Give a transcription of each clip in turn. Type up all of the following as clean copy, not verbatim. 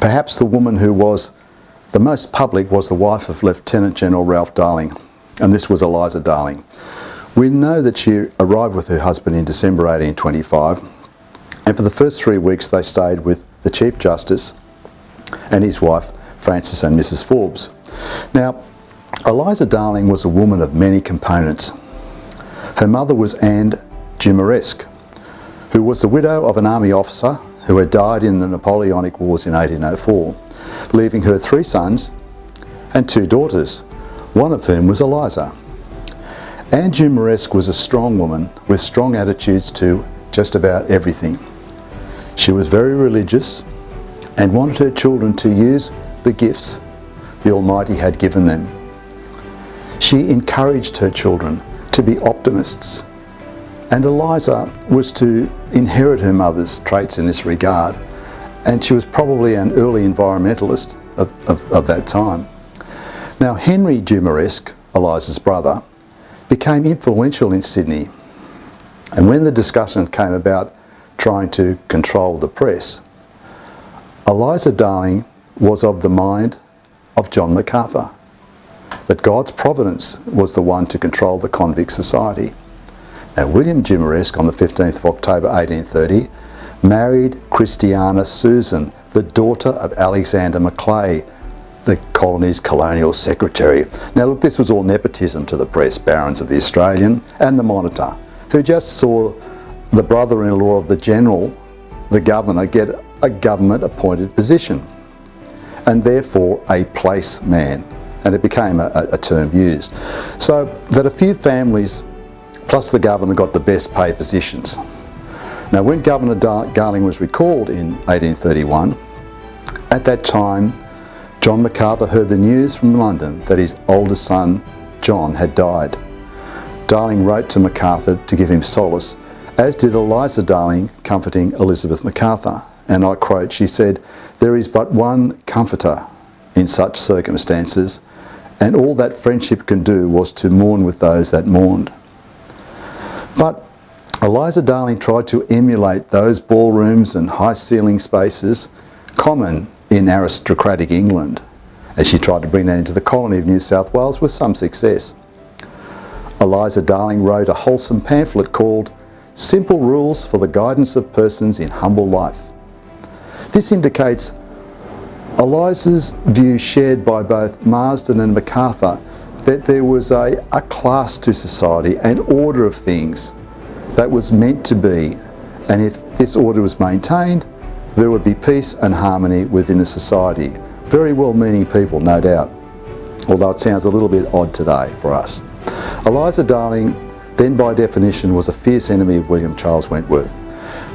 Perhaps the woman who was the most public was the wife of Lieutenant General Ralph Darling, and this was Eliza Darling. We know that she arrived with her husband in December 1825, and for the first 3 weeks they stayed with the Chief Justice and his wife, Frances and Mrs. Forbes. Now, Eliza Darling was a woman of many components. Her mother was Anne Jumaresque, who was the widow of an army officer who had died in the Napoleonic Wars in 1804, leaving her 3 sons and 2 daughters, one of whom was Eliza. Anne Jumaresque was a strong woman with strong attitudes to just about everything. She was very religious and wanted her children to use the gifts the Almighty had given them. She encouraged her children to be optimists, and Eliza was to inherit her mother's traits in this regard, and she was probably an early environmentalist of that time. Now, Henry Jumaresque, Eliza's brother, became influential in Sydney, and when the discussion came about trying to control the press, Eliza Darling was of the mind of John MacArthur, that God's providence was the one to control the convict society. Now, William Jumaresque, on the 15th of October 1830, married Christiana Susan, the daughter of Alexander Macleay, the colony's colonial secretary. Now look, this was all nepotism to the press barons of the Australian and the Monitor, who just saw the brother-in-law of the general, the governor, get a government-appointed position, and therefore a place man, and it became a term used. So that a few families plus the governor got the best paid positions. Now, when Governor Darling was recalled in 1831, at that time John MacArthur heard the news from London that his oldest son John had died. Darling wrote to MacArthur to give him solace, as did Eliza Darling comforting Elizabeth MacArthur, and I quote, she said, "There is but one comforter in such circumstances, and all that friendship can do was to mourn with those that mourned." But Eliza Darling tried to emulate those ballrooms and high ceiling spaces common in aristocratic England, as she tried to bring that into the colony of New South Wales with some success. Eliza Darling wrote a wholesome pamphlet called "Simple Rules for the Guidance of Persons in Humble Life." This indicates Eliza's view, shared by both Marsden and MacArthur, that there was a class to society, an order of things that was meant to be, and if this order was maintained, there would be peace and harmony within a society. Very well-meaning people, no doubt, although it sounds a little bit odd today for us. Eliza Darling, then by definition, was a fierce enemy of William Charles Wentworth.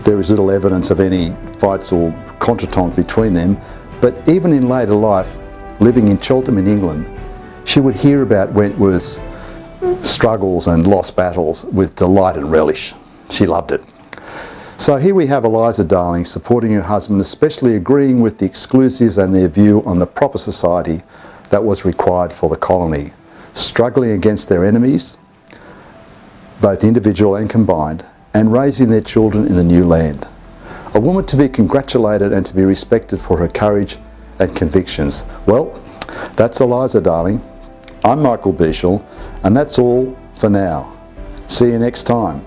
There is little evidence of any fights or contretemps between them, but even in later life, living in Cheltenham in England, she would hear about Wentworth's struggles and lost battles with delight and relish. She loved it. So here we have Eliza Darling supporting her husband, especially agreeing with the exclusives and their view on the proper society that was required for the colony, struggling against their enemies, both individual and combined, and raising their children in the new land. A woman to be congratulated and to be respected for her courage and convictions. Well, that's Eliza Darling. I'm Michael Bieshel, and that's all for now. See you next time.